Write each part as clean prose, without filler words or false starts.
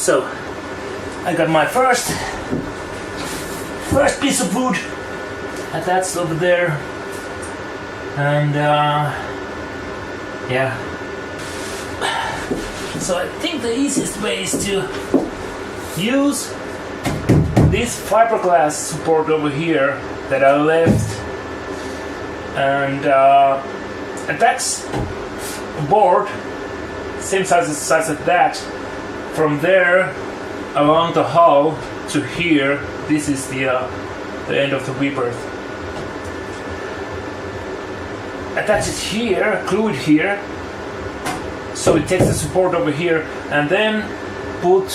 So I got my first piece of wood, and that's over there. And yeah. So I think the easiest way is to use this fiberglass support over here that I left and attach a board same size as that from there along the hull to here. This is the end of the rebirth. Attach it here, glue it here, so it takes the support over here, and then put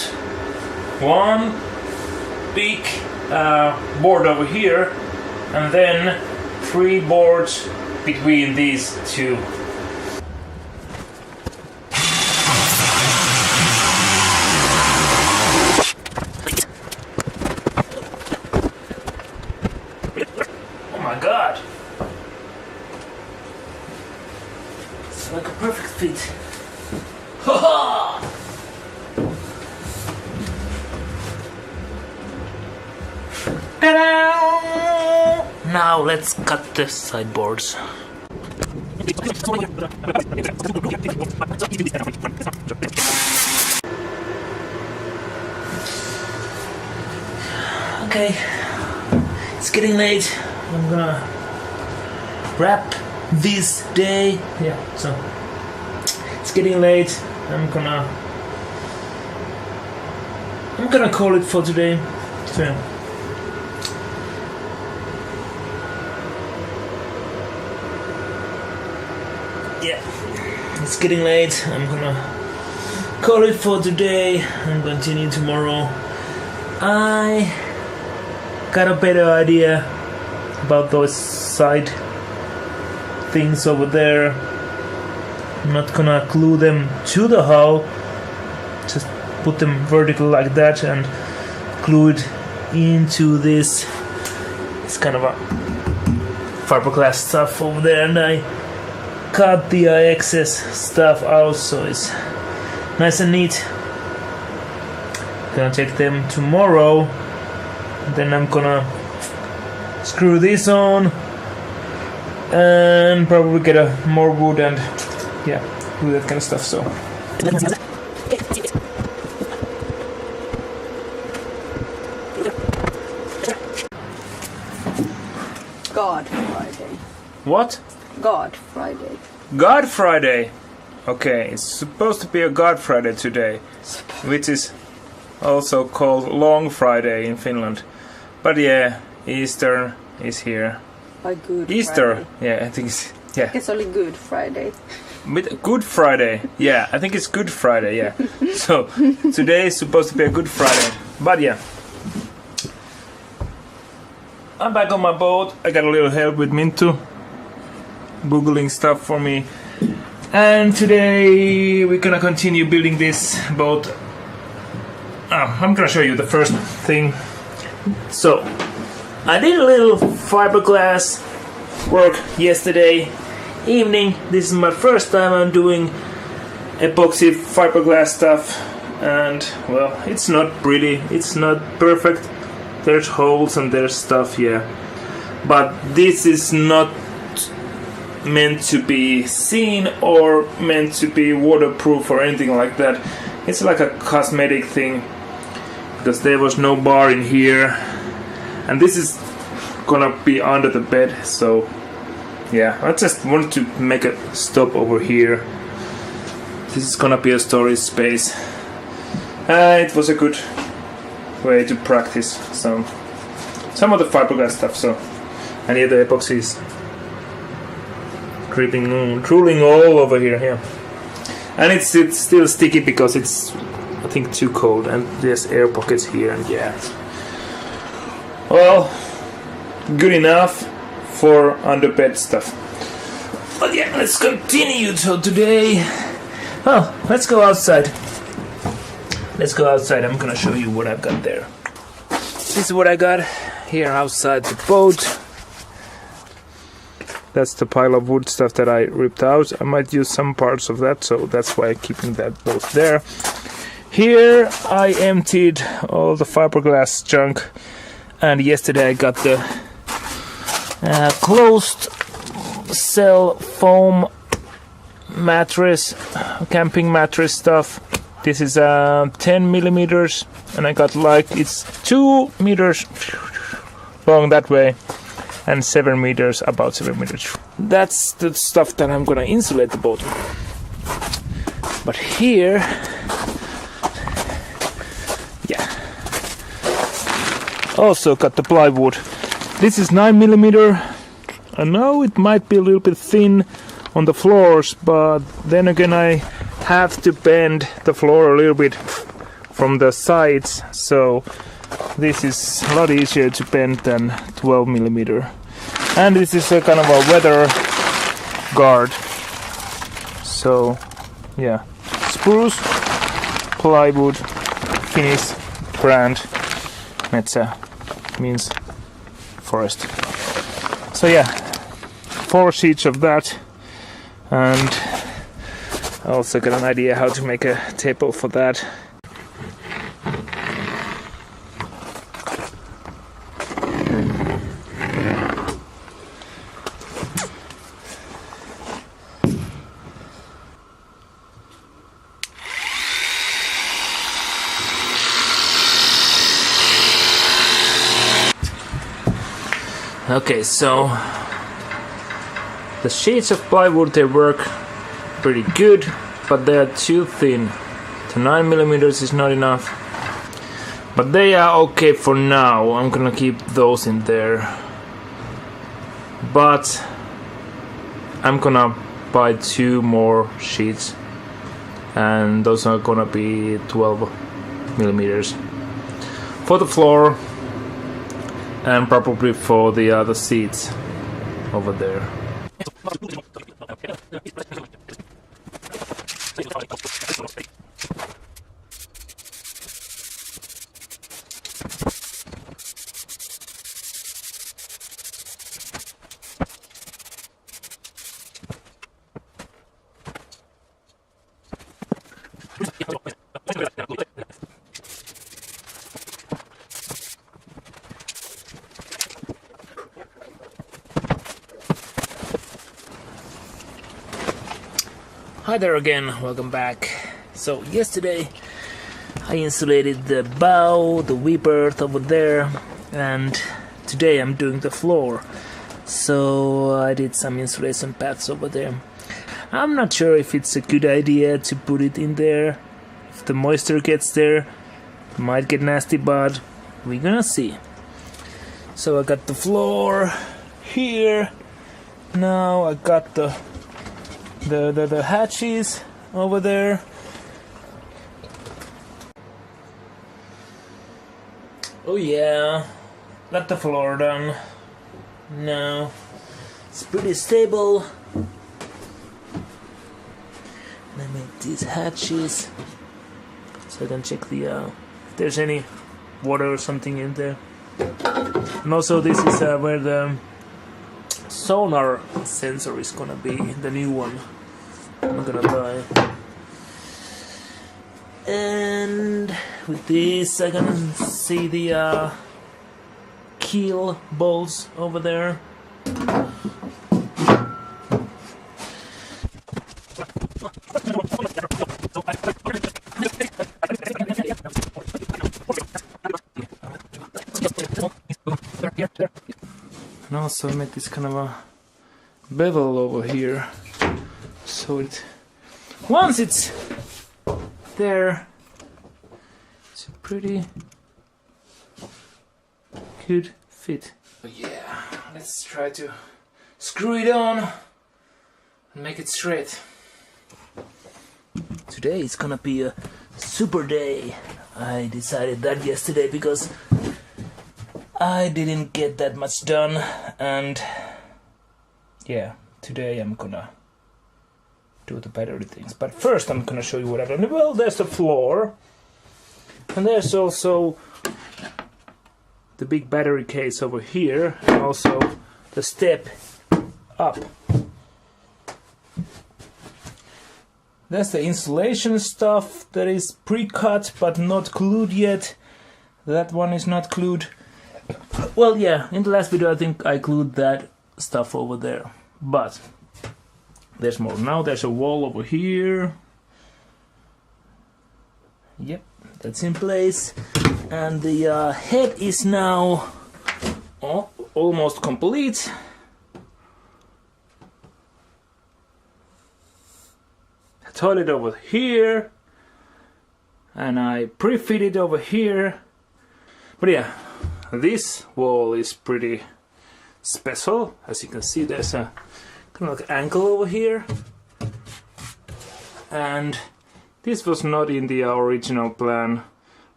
one big board over here, and then 3 boards between these two. Oh my god! It's like a perfect fit. Ha-ha! Ta-da! Now let's cut the sideboards. Okay, it's getting late. I'm gonna wrap this day. Yeah, so it's getting late. I'm gonna call it for today. So yeah, it's getting late. I'm gonna call it for today and continue tomorrow. I got a better idea about those side things over there. I'm not gonna glue them to the hull, just put them vertical like that and glue it into this. It's kind of a fiberglass stuff over there, and I cut the excess stuff out so it's nice and neat. Gonna take them tomorrow, then I'm gonna screw this on and probably get more wood and yeah, do that kind of stuff. So God Friday. what? God Friday. God Friday. Okay, it's supposed to be a God Friday today, which is also called Long Friday in Finland. But yeah, Easter is here. By Good Easter, Friday. yeah, I think it's It's only Good Friday. With Good Friday, yeah, I think it's Good Friday, yeah. So today is supposed to be a Good Friday, but yeah. I'm back on my boat. I got a little help with Mintu, googling stuff for me, and today we're gonna continue building this boat. I'm gonna show you the first thing. So I did a little fiberglass work yesterday evening. This is my first time I'm doing epoxy fiberglass stuff, and well, it's not pretty, it's not perfect. There's holes and there's stuff, yeah, but this is not meant to be seen or meant to be waterproof or anything like that. It's like a cosmetic thing because there was no bar in here, and this is gonna be under the bed. So yeah, I just wanted to make a stop over here. This is gonna be a storage space. It was a good way to practice some of the fiberglass stuff. So, and here the epoxy is drooling all over here. Yeah, and it's still sticky because it's, I think, too cold, and there's air pockets here, and yeah. Well, good enough for underbed stuff. But yeah, let's continue. So today, well, let's go outside. Let's go outside. I'm gonna show you what I've got there. This is what I got here outside the boat. That's the pile of wood stuff that I ripped out. I might use some parts of that, so that's why I'm keeping that both there. Here I emptied all the fiberglass junk, and yesterday I got the closed cell foam mattress, camping mattress stuff. This is 10 millimeters, and I got like it's 2 meters long that way and 7 meters, about 7 meters. That's the stuff that I'm gonna insulate the boat. But here, yeah, also got the plywood. This is 9 millimeter. I know it might be a little bit thin on the floors, but then again I have to bend the floor a little bit from the sides, so this is a lot easier to bend than 12 millimeter. And this is a kind of a weather guard. So yeah, spruce, plywood, Finnish brand, metsä means forest. So yeah, 4 sheets of that, and I also got an idea how to make a table for that. Okay, so the sheets of plywood, they work pretty good, but they are too thin. The 9 millimeters is not enough, but they are okay for now. I'm gonna keep those in there, but I'm gonna buy 2 more sheets, and those are gonna be 12 millimeters for the floor and probably for the other seats over there. Hi there again, welcome back. So yesterday I insulated the bow, the weep earth over there, and today I'm doing the floor. So I did some insulation pads over there. I'm not sure if it's a good idea to put it in there. If the moisture gets there, it might get nasty, but we're gonna see. So I got the floor here. Now I got the hatches over there. Oh yeah, got the floor done. Now it's pretty stable. And I made these hatches so I can check the if there's any water or something in there. And also this is where the sonar sensor is gonna be, the new one I'm gonna buy. And with this I can see the keel bolts over there. And also I made this kind of a bevel over here, so it once it's there, it's a pretty good fit. But yeah, let's try to screw it on and make it straight. Today is gonna be a super day. I decided that yesterday because I didn't get that much done, and yeah, today I'm gonna do the battery things. But first I'm gonna show you what I've done. Well, there's the floor, and there's also the big battery case over here, and also the step up. That's the insulation stuff that is pre-cut but not glued yet. That one is not glued. Well, yeah, in the last video I think I glued that stuff over there. But there's more. Now there's a wall over here. Yep, that's in place. And the head is now almost complete. Toilet over here, and I pre-fitted over here. But yeah, this wall is pretty special. As you can see, there's a kind of like angle over here, and this was not in the original plan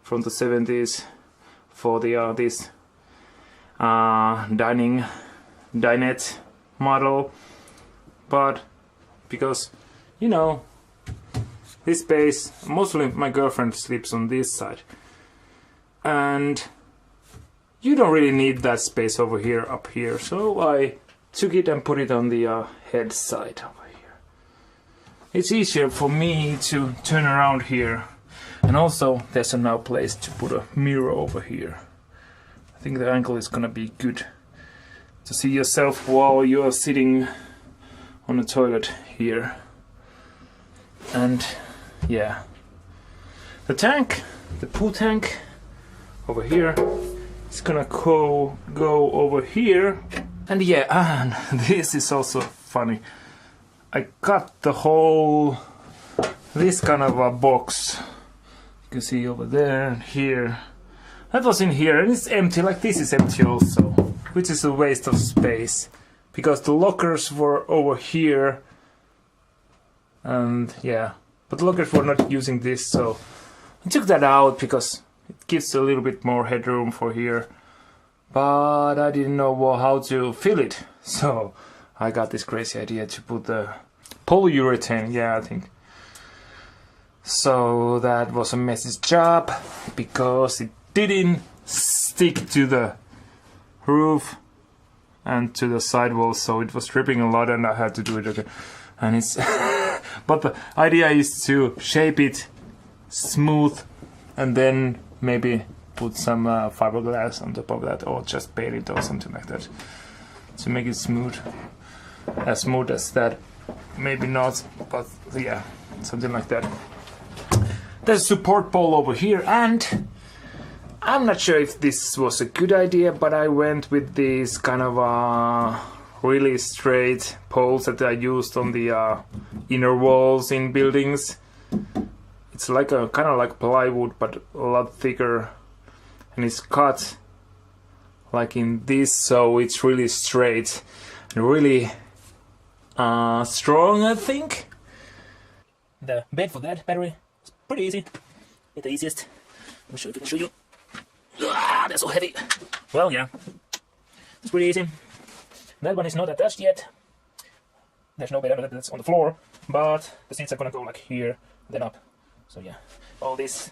from the 70s for the this dinette model, but because, you know, this space, mostly my girlfriend sleeps on this side, and you don't really need that space over here, up here, so I took it and put it on the head side over here. It's easier for me to turn around here, and also there's a now place to put a mirror over here. I think the angle is gonna be good to see yourself while you're sitting on the toilet here. And yeah, the tank, the poo tank over here, is gonna go over here. And yeah, and this is also funny. I cut the whole, this kind of a box. You can see over there and here. That was in here, and it's empty, like this is empty also, which is a waste of space, because the lockers were over here. And yeah, but the lockers were not using this, so I took that out because it gives a little bit more headroom for here. But I didn't know how to fill it, so I got this crazy idea to put the polyurethane, yeah, I think. So that was a messy job because it didn't stick to the roof and to the sidewall, so it was dripping a lot and I had to do it again. And it's but the idea is to shape it smooth and then maybe put some fiberglass on top of that, or just paint it or something like that to make it smooth, as smooth as that. Maybe not, but yeah, something like that. There's a support pole over here, and I'm not sure if this was a good idea, but I went with these kind of really straight poles that I used on the inner walls in buildings. It's like a kind of like plywood, but a lot thicker, and it's cut like in this, so it's really straight and really strong, I think. The bed for that battery is pretty easy. It's the easiest. Let me show if I can show you. Ah, they're so heavy. Well, yeah, it's pretty easy. That one is not attached yet. There's no bed under that's on the floor, but the seats are gonna go like here, then up. So yeah, all this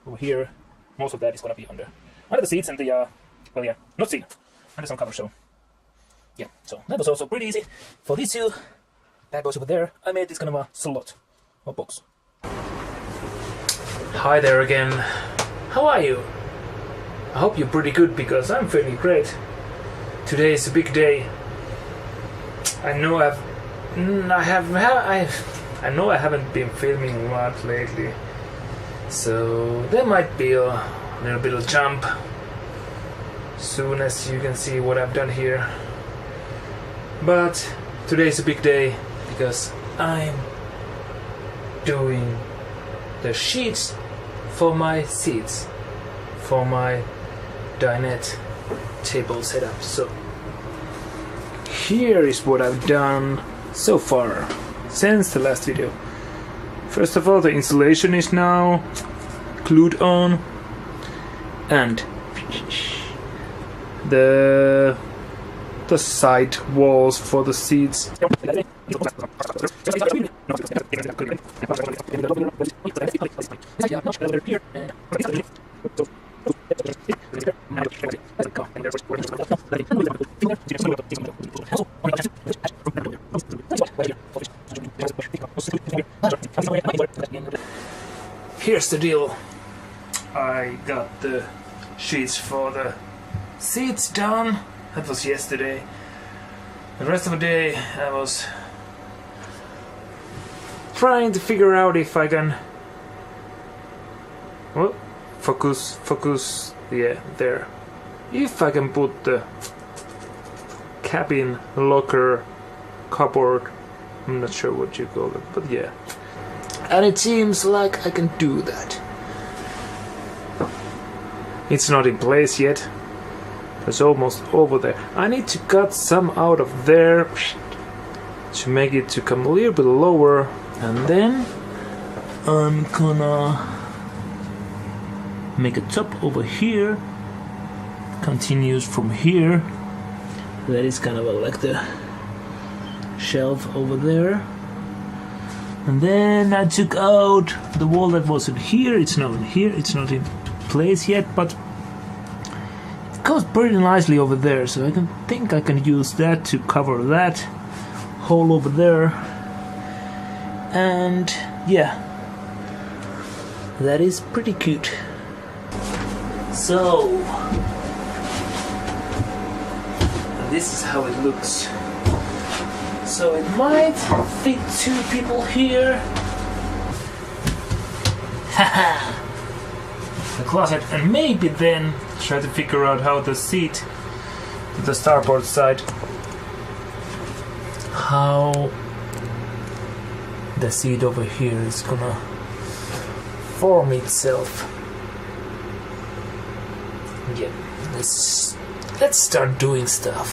over here, most of that is gonna be under the seats and the well, yeah, not seat, under some cover. So yeah, so that was also pretty easy. For these two bad boys over there, I made this kind of a slot or box. Hi there again. How are you? I hope you're pretty good, because I'm feeling great. Today is a big day. I know I haven't been filming a lot lately, so there might be a little bit of jump soon as you can see what I've done here. But today is a big day because I'm doing the sheets for my seats for my dinette table setup. So here is what I've done so far since the last video. First of all, the insulation is now glued on, and the side walls for the seats. Here's the deal. I got the sheets for the seats done. That was yesterday. The rest of the day I was trying to figure out if I can... Well, focus, yeah, there. If I can put the cabin, locker, cupboard, I'm not sure what you call it, but yeah. And it seems like I can do that. It's not in place yet. It's almost over there. I need to cut some out of there to make it to come a little bit lower, and then I'm gonna make a top over here. Continues from here. That is kind of like the shelf over there. And then I took out the wall that was in here. It's not in here. It's not in place yet, but it goes pretty nicely over there. So I think I can use that to cover that hole over there. And yeah, that is pretty cute. So this is how it looks. So it might fit 2 people here. Haha! The closet, and maybe then try to figure out how the seat to the starboard side, how the seat over here is gonna form itself. Yeah, let's start doing stuff.